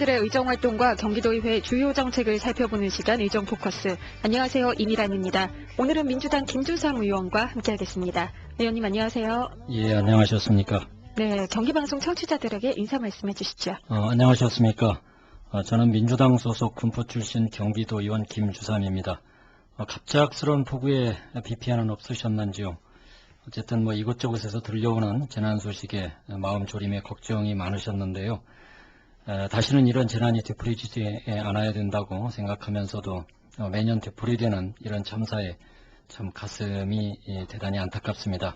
의원들의 의정활동과 경기도의회 주요 정책을 살펴보는 시간 의정포커스. 안녕하세요. 이미란입니다. 오늘은 민주당 김주삼 의원과 함께하겠습니다. 의원님 안녕하세요. 예, 안녕하셨습니까? 네, 경기방송 청취자들에게 인사 말씀해 주시죠. 안녕하셨습니까? 저는 민주당 소속 군포 출신 경기도의원 김주삼입니다. 갑작스러운 폭우에 비 피해는 없으셨는지요? 어쨌든 이곳저곳에서 들려오는 재난 소식에 마음 졸임에 걱정이 많으셨는데요. 다시는 이런 재난이 되풀이지지 않아야 된다고 생각하면서도 매년 되풀이되는 이런 참사에 참 가슴이 대단히 안타깝습니다.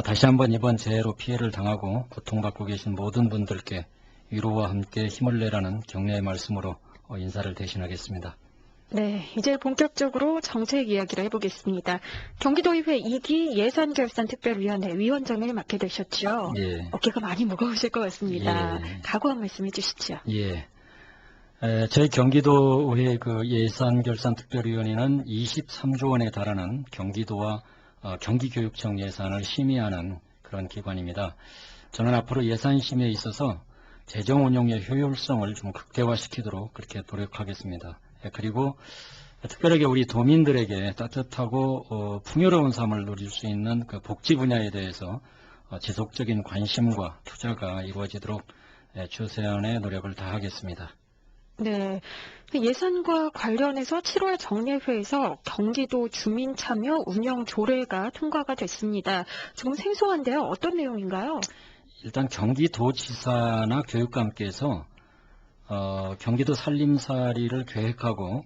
다시 한번 이번 재해로 피해를 당하고 고통받고 계신 모든 분들께 위로와 함께 힘을 내라는 격려의 말씀으로 인사를 대신하겠습니다. 네, 이제 본격적으로 정책 이야기를 해보겠습니다. 경기도의회 2기 예산결산특별위원회 위원장을 맡게 되셨죠? 예. 어깨가 많이 무거우실 것 같습니다. 예. 각오 한 말씀 해주시죠. 예. 저희 경기도의회 예산결산특별위원회는 23조 원에 달하는 경기도와 경기교육청 예산을 심의하는 그런 기관입니다. 저는 앞으로 예산 심의에 있어서 재정 운용의 효율성을 좀 극대화시키도록 그렇게 노력하겠습니다. 그리고 특별하게 우리 도민들에게 따뜻하고 풍요로운 삶을 누릴 수 있는 그 복지 분야에 대해서 지속적인 관심과 투자가 이루어지도록 최선의 노력을 다하겠습니다. 네, 예산과 관련해서 7월 정례회에서 경기도 주민참여 운영 조례가 통과가 됐습니다. 조금 생소한데요. 어떤 내용인가요? 일단 경기도지사나 교육감께서 경기도 살림살이를 계획하고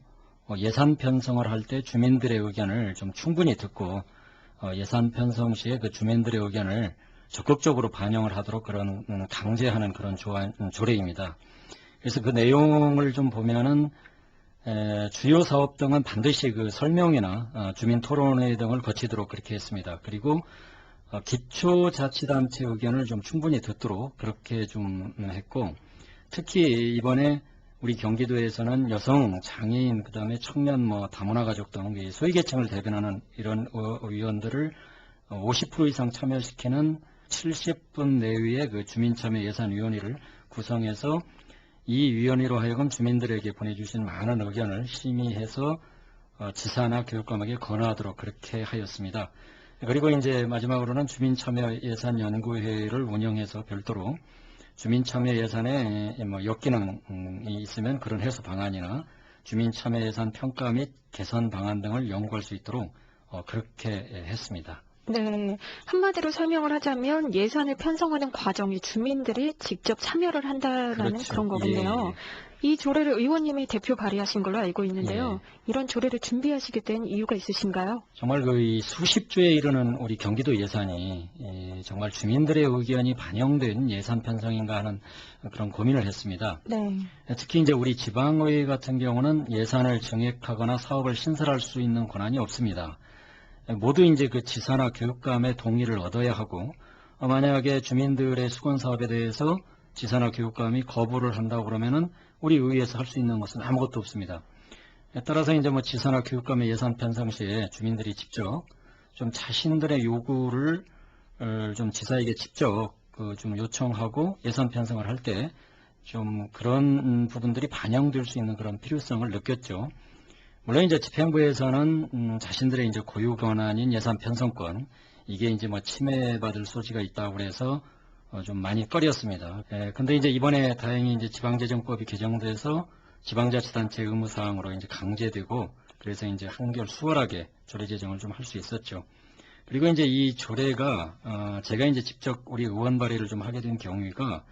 예산 편성을 할 때 주민들의 의견을 좀 충분히 듣고 예산 편성 시에 그 주민들의 의견을 적극적으로 반영을 하도록 그런 강제하는 그런 조례입니다. 그래서 그 내용을 좀 보면은 주요 사업 등은 반드시 그 설명이나 주민 토론회 등을 거치도록 그렇게 했습니다. 그리고 기초자치단체 의견을 좀 충분히 듣도록 그렇게 좀 했고, 특히 이번에 우리 경기도에서는 여성, 장애인, 그다음에 청년, 다문화 가족 등 소외계층을 대변하는 이런 위원들을 50% 이상 참여시키는 70분 내외의 그 주민참여 예산위원회를 구성해서 이 위원회로 하여금 주민들에게 보내주신 많은 의견을 심의해서 지사나 교육감에게 건의하도록 그렇게 하였습니다. 그리고 이제 마지막으로는 주민참여 예산연구회를 운영해서 별도로 주민참여 예산에 역기능이 있으면 그런 해소 방안이나 주민참여 예산 평가 및 개선 방안 등을 연구할 수 있도록 그렇게 했습니다. 네, 한마디로 설명을 하자면 예산을 편성하는 과정에 주민들이 직접 참여를 한다는 그렇죠. 그런 거겠네요. 예. 이 조례를 의원님이 대표 발의하신 걸로 알고 있는데요. 예. 이런 조례를 준비하시게 된 이유가 있으신가요? 정말 이 수십 조에 이르는 우리 경기도 예산이 정말 주민들의 의견이 반영된 예산 편성인가 하는 그런 고민을 했습니다. 네. 특히 이제 우리 지방의회 같은 경우는 예산을 증액하거나 사업을 신설할 수 있는 권한이 없습니다. 모두 이제 그 지사나 교육감의 동의를 얻어야 하고, 만약에 주민들의 수건 사업에 대해서 지사나 교육감이 거부를 한다고 그러면은 우리 의회에서 할 수 있는 것은 아무것도 없습니다. 따라서 이제 지사나 교육감의 예산 편성 시에 주민들이 직접 좀 자신들의 요구를 좀 지사에게 직접 좀 요청하고 예산 편성을 할 때 좀 그런 부분들이 반영될 수 있는 그런 필요성을 느꼈죠. 물론 이제 집행부에서는 자신들의 이제 고유 권한인 예산 편성권, 이게 이제 침해받을 소지가 있다고 그래서 좀 많이 꺼렸습니다. 근데 이제 이번에 다행히 이제 지방재정법이 개정돼서 지방자치단체 의무사항으로 이제 강제되고, 그래서 이제 한결 수월하게 조례 제정을 좀 할 수 있었죠. 그리고 이제 이 조례가 제가 이제 직접 우리 의원 발의를 좀 하게 된 경위가,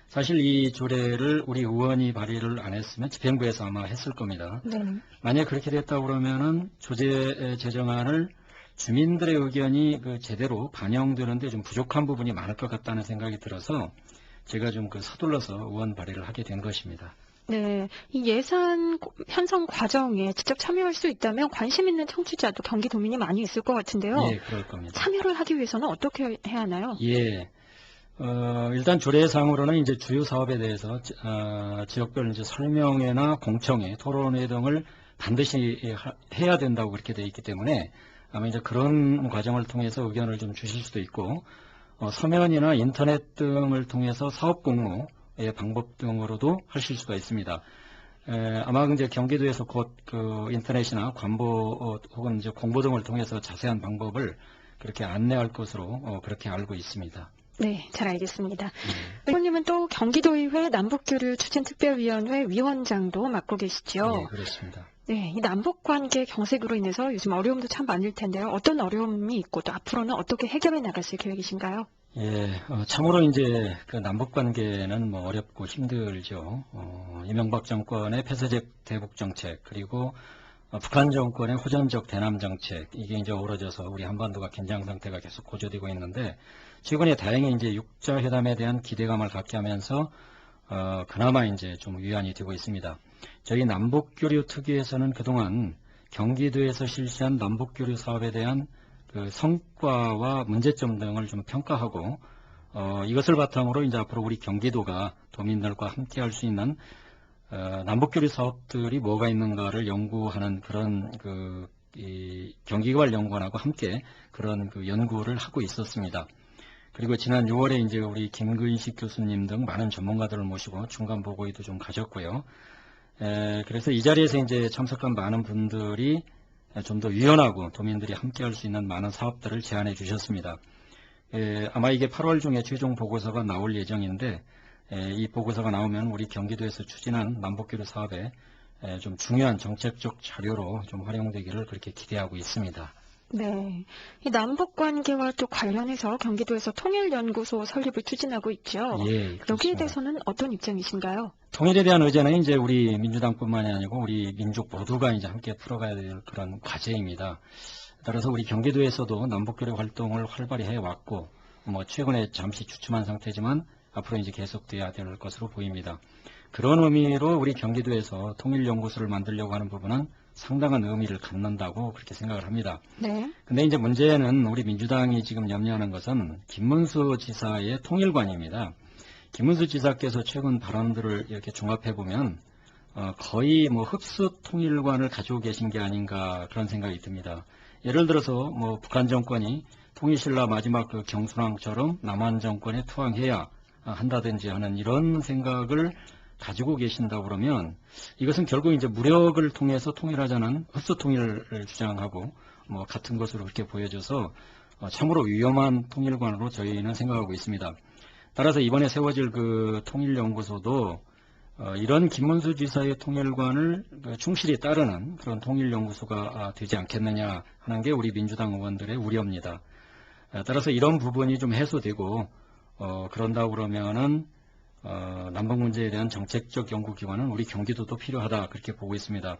사실 이 조례를 우리 의원이 발의를 안 했으면 집행부에서 아마 했을 겁니다. 네. 만약 그렇게 됐다고 그러면은 조제 제정안을 주민들의 의견이 제대로 반영되는데 좀 부족한 부분이 많을 것 같다는 생각이 들어서 제가 좀 서둘러서 의원 발의를 하게 된 것입니다. 네, 이 예산 편성 과정에 직접 참여할 수 있다면 관심 있는 청취자도 경기도민이 많이 있을 것 같은데요. 예, 그럴 겁니다. 참여를 하기 위해서는 어떻게 해야 하나요? 예. 일단 조례상으로는 이제 주요 사업에 대해서 지역별 이제 설명회나 공청회, 토론회 등을 반드시 해야 된다고 그렇게 되어 있기 때문에 아마 이제 그런 과정을 통해서 의견을 좀 주실 수도 있고, 서면이나 인터넷 등을 통해서 사업 공모, 방법 등으로도 하실 수가 있습니다. 아마 이제 경기도에서 곧 그 인터넷이나 관보 혹은 이제 공보 등을 통해서 자세한 방법을 그렇게 안내할 것으로 그렇게 알고 있습니다. 네, 잘 알겠습니다. 의원님은 또 경기도의회 남북교류 추진특별위원회 위원장도 맡고 계시죠? 예, 그렇습니다. 네, 이 남북관계 경색으로 인해서 요즘 어려움도 참 많을 텐데요. 어떤 어려움이 있고 또 앞으로는 어떻게 해결해 나가실 계획이신가요? 예, 참으로 이제 그 남북 관계는 뭐 어렵고 힘들죠. 이명박 정권의 폐쇄적 대북 정책 그리고 북한 정권의 호전적 대남 정책 이게 이제 어우러져서 우리 한반도가 긴장 상태가 계속 고조되고 있는데 최근에 다행히 이제 6자 회담에 대한 기대감을 갖게 하면서 그나마 이제 좀 위안이 되고 있습니다. 저희 남북교류 특위에서는 그동안 경기도에서 실시한 남북교류 사업에 대한 그 성과와 문제점 등을 좀 평가하고 이것을 바탕으로 이제 앞으로 우리 경기도가 도민들과 함께 할 수 있는 남북교류 사업들이 뭐가 있는가를 연구하는 그런 이 경기개발연구원하고 함께 그런 그 연구를 하고 있었습니다. 그리고 지난 6월에 이제 우리 김근식 교수님 등 많은 전문가들을 모시고 중간 보고회도 좀 가졌고요. 그래서 이 자리에서 이제 참석한 많은 분들이 좀 더 유연하고 도민들이 함께 할 수 있는 많은 사업들을 제안해 주셨습니다. 아마 이게 8월 중에 최종 보고서가 나올 예정인데 이 보고서가 나오면 우리 경기도에서 추진한 남북교류 사업에 좀 중요한 정책적 자료로 좀 활용되기를 그렇게 기대하고 있습니다. 네, 이 남북관계와 또 관련해서 경기도에서 통일연구소 설립을 추진하고 있죠. 예, 여기에 대해서는 어떤 입장이신가요? 통일에 대한 의제는 이제 우리 민주당뿐만이 아니고 우리 민족 모두가 이제 함께 풀어가야 될 그런 과제입니다. 따라서 우리 경기도에서도 남북교류 활동을 활발히 해왔고, 뭐 최근에 잠시 주춤한 상태지만 앞으로 이제 계속돼야 될 것으로 보입니다. 그런 의미로 우리 경기도에서 통일연구소를 만들려고 하는 부분은 상당한 의미를 갖는다고 그렇게 생각을 합니다. 네. 근데 이제 문제는 우리 민주당이 지금 염려하는 것은 김문수 지사의 통일관입니다. 김문수 지사께서 최근 발언들을 이렇게 종합해 보면 거의 뭐 흡수 통일관을 가지고 계신 게 아닌가 그런 생각이 듭니다. 예를 들어서 뭐 북한 정권이 통일신라 마지막 그 경순왕처럼 남한 정권에 투항해야 한다든지 하는 이런 생각을 가지고 계신다고 그러면 이것은 결국 이제 무력을 통해서 통일하자는 흡수 통일을 주장하고 뭐 같은 것으로 그렇게 보여져서 참으로 위험한 통일관으로 저희는 생각하고 있습니다. 따라서 이번에 세워질 그 통일연구소도 이런 김문수 지사의 통일관을 충실히 따르는 그런 통일연구소가 되지 않겠느냐 하는 게 우리 민주당 의원들의 우려입니다. 따라서 이런 부분이 좀 해소되고 그런다고 그러면은 남북 문제에 대한 정책적 연구기관은 우리 경기도도 필요하다 그렇게 보고 있습니다.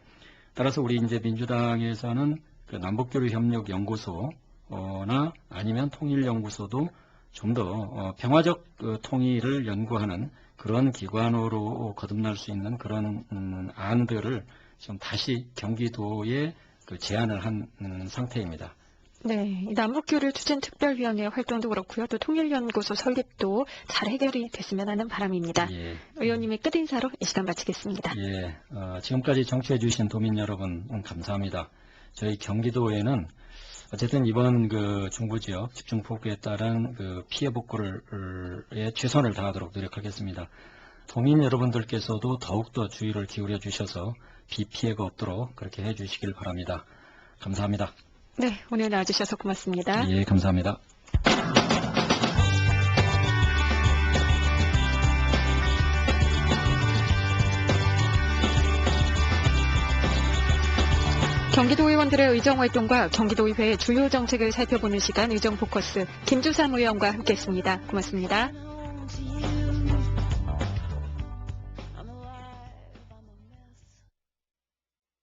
따라서 우리 이제 민주당에서는 그 남북교류협력연구소나 아니면 통일연구소도 좀 더 평화적 통일을 연구하는 그런 기관으로 거듭날 수 있는 그런 안들을 좀 다시 경기도에 제안을 한 상태입니다. 네, 이 남북교류 추진특별위원회 활동도 그렇고요. 또 통일연구소 설립도 잘 해결이 됐으면 하는 바람입니다. 예. 의원님의 끝인사로 이 시간 마치겠습니다. 예, 지금까지 청취해 주신 도민 여러분 감사합니다. 저희 경기도에는 어쨌든 이번 그 중부지역 집중폭우에 따른 그 피해 복구를 최선을 다하도록 노력하겠습니다. 도민 여러분들께서도 더욱더 주의를 기울여 주셔서 비 피해가 없도록 그렇게 해 주시길 바랍니다. 감사합니다. 네, 오늘 나와주셔서 고맙습니다. 예, 감사합니다. 경기도 의원들의 의정활동과 경기도의회의 주요 정책을 살펴보는 시간 의정포커스 김주삼 의원과 함께했습니다. 고맙습니다.